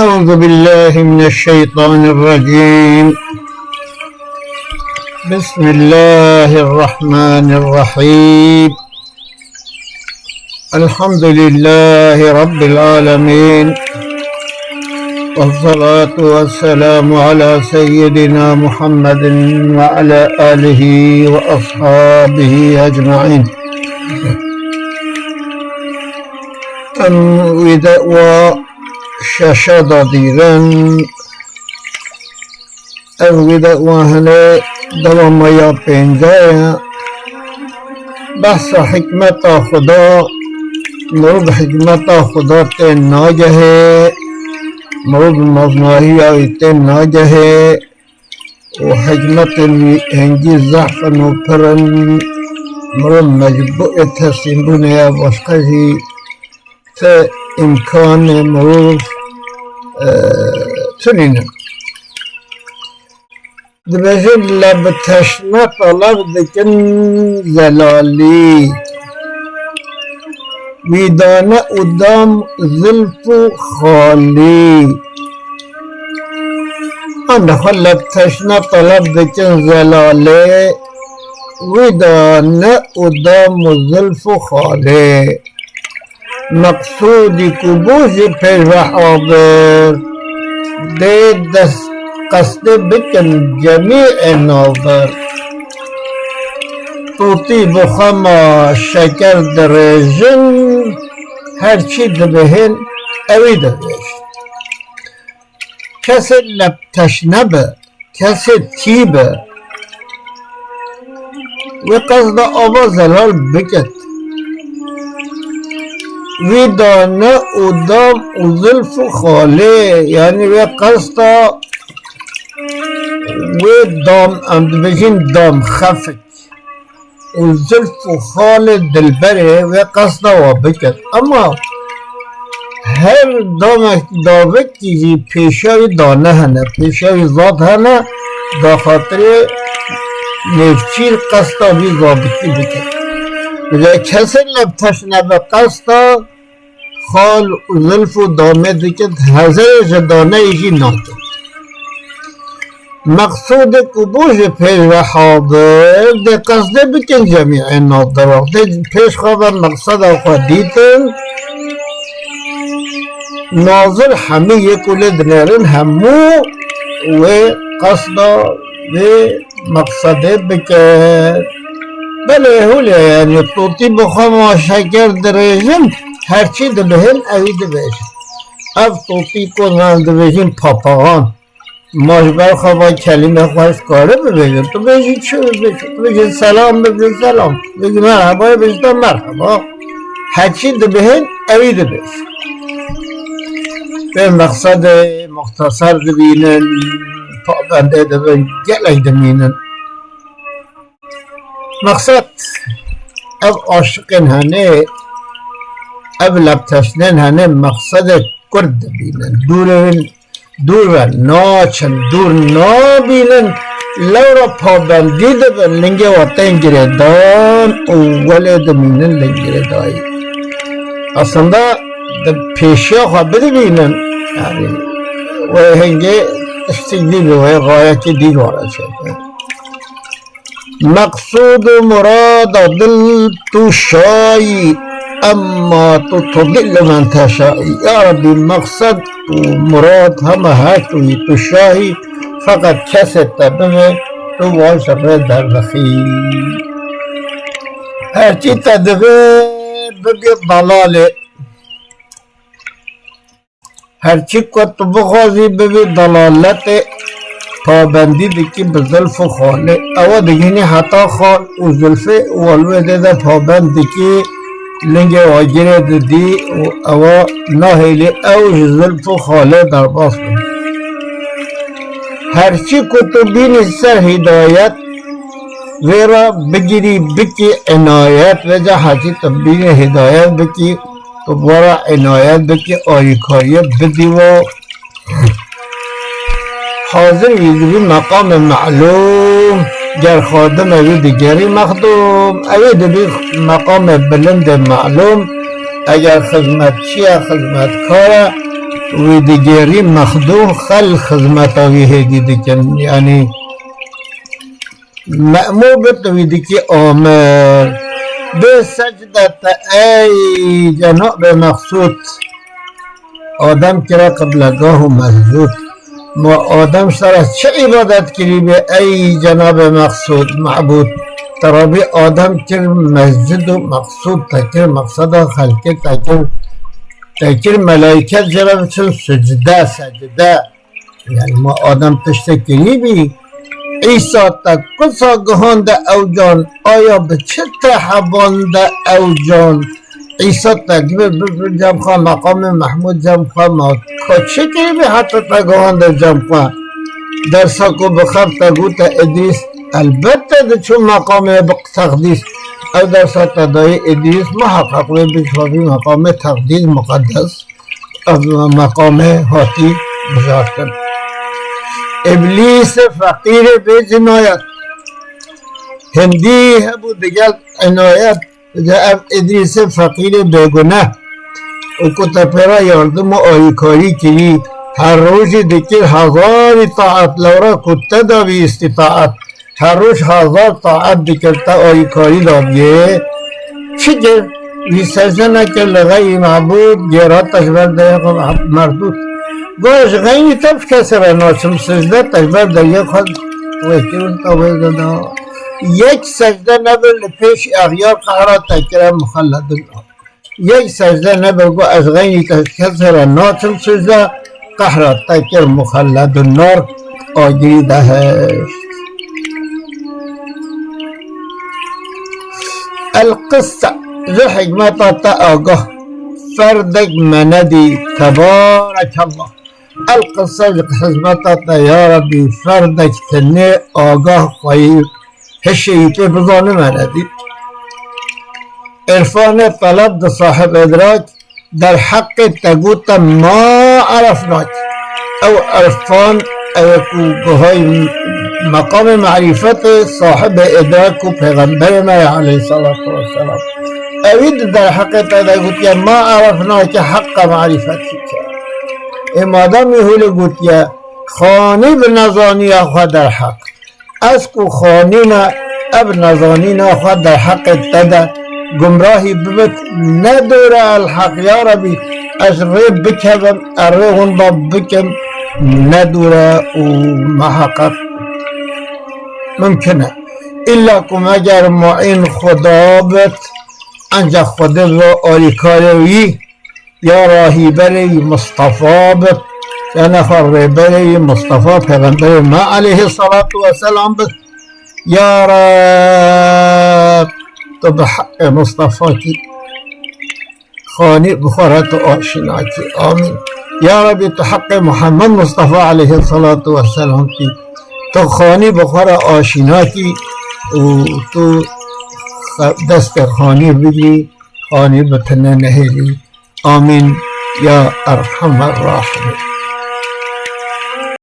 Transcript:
أعوذ بالله من الشيطان الرجيم. بسم الله الرحمن الرحيم. الحمد لله رب العالمين، والصلاة والسلام على سيدنا محمد وعلى آله وأصحابه أجمعين. ششد دیرن اویده وهنه دوام یا پنجای بحث حکمت خدا مرد حکمت خدا تین ناجه مرد مزناهی تین ناجه و حکمت هنگی ضعف نوپرن مرد مجبوع تسلیم بونه وشقهی تا امکان مرور تنینه دبجن لب تشنه طلب دکن زلالی ویدانه ادام ظلف و خالی اندخل لب تشنه طلب دکن زلالی ویدانه ادام ظلف و خالی مقصودی کبوز پیش حاضر ده دست قصد بکن جمیع ناظر طوطی بخما شکر درجن هرچی دبهن اوی دویش کسی لب تشنبه کسی تیبه و قصد آبا زلال بکت وی دانه ادام و ظلف و خاله یعنی وی قصدا وی دام بجین دام خفک و ظلف و خاله دلبره وی قصدا و بکت اما هر دامک داوک چیزی پیشاوی دانه هنه پیشاوی ذات هنه دا خاطر نفچیر قصدا بی ضابطی بکت کسی لب تشنبه قصدا خال و ظلف و دامه دکت هزارش دانه ایشی ناکد مقصود کبوش پیش و حاضر ده قصده بکن جمیع ناظر ده پیش خواه مقصد خواه دیتن ناظر همه یک ولد نرن همو و قصده به مقصده بکن بله هوله یعنی طوطی بخوام و شکر درجن هرچی دبهن اوی دبهشن اف طوطی کنن دبهشن پاپاغان ماجبر خواه کلمه خواهش کاره ببهشن تو بهشی چه ببهشن تو بهشن سلام ببهشن سلام بگی مرحبا بهشن مرحبا هرچی دبهن اوی دبهشن به مقصد مختصر دبینن پابنده دبهن گلک دمینن مقصد اب عاشقین هنه اب لب تشنین هنه مقصد کرد بینن دور و ناچن دور نابینن لورا پابندی دبن لنگه وطن گردان اوله دمینن لنگه دایی اصلا ده پیشیا خواه بده بینن یعنی و هنگه اشتگلی به غایه که دیگاره شده مقصود و مراد دل تو شایی اما تو تضل من تشایی یا ربی مقصد و مراد همه هشتوی تو شایی فقط کسی تبقه تو واسفه در بخی هرچی تدقه بگی ضلاله هرچی کت بخوازی بگی ضلالت پابندی دکی به ظلف و خاله او دیگه حتی خال و ظلفه والوه ده پابند دکی لنگ واجره دی او ناهیلی او ظلف و خاله در باس بند هرچی کتبین سر هدایت ویرا بگیری بکی عنایت وجه حاجی تبین هدایت بکی تو بارا عنایت بکی آیکاری بدی و حاضر ویدوی مقام معلوم گر خادم اوی دیگری مخدوم اوی دوی مقام بلند معلوم اگر خدمتچی خدمتکار و دیگری مخدوم خل خدمت آوی هدی دکن یعنی مأمور بتویدی که آمر به سجدت ای جناب مقصود آدم کرا قبلگاه و مسجود ما آدم سر چه عبادت کری به ای جناب مقصود معبود ترابی آدم کر مسجد و مقصود تکر مقصد خلقه تکر ملائکت جرب چون سجده یعنی ما آدم تشتکری بی عیسی تا کسا گهاند او جان آیا به چه تحباند او جان عیسی تا جمع خواه مقام محمود جمع خواه ما چه کری بی حتی تا گهاند جمع خواه در ساکو بخر تا گوتا ادریس البته ده چون مقام تقدیس او در ساعت دای ادریس محقق و بشوابی مقام تقدیس مقدس از مقام حاتی بزارتن ابلیس فقیر به جنایت هندی هبو دیگر عنایت ادریس فقیر بگناه او کتا پیرا یاردم و آیکاری کری هر روز دیگر هزار طاعت لورا کتا داوی استطاعت هر روز هزار طاعت دیکرتا آیکاری داویه چیگر وی سجده نکر لغای معبود گیرات تشبر دیگه مردود گوش غینی تب کسی را ناشم سجده تشبر دیگه خود وکرون تاویل دادا یک سجده نبر لپیش اغیار قهرات تکره مخلد الله یک سجده نبر گو از غینی کسی را ناشم سجده قهرات تکر مخلد النار آگری دهشت القصة ذو حكمة تأغه فردك مندي تبارك الله القصة حكمة يا ربي فردك تني آغه خير هشيت بظن مندي عرفان طلب صاحب ادراك در حق تقوت ما عرفناك او عرفان او هاي مقام معرفت صاحب ادراک و پیغمبر ما علیه الصلاة والسلام اوید در حق پیدا گوتیا ما عرفنا که حق معرفت که امادامی هول گوتیا خانی بنظانی خود در حق از کو خانینا اب نظانی خود در حق تدا گمراهی ببت ندور الحق یا ربی از ریب بکم اریغن با بکم ندور و محقق ممکنه الا کم اگر معین خدا بت انجا خود رو آریکاروی یا راهی بری مصطفی بت یا نفر بری مصطفی پیغمبر ما علیه الصلاة والسلام بت یا رب تو بحق مصطفی کی خانی بخورت آشنا کی آمین یا رب تو حق محمد مصطفی علیه الصلاة والسلام کی تو خانی بخور آشنا کی و تو دست خانی بگی خانی بتنه نهیلی آمین یا ارحم الراحمین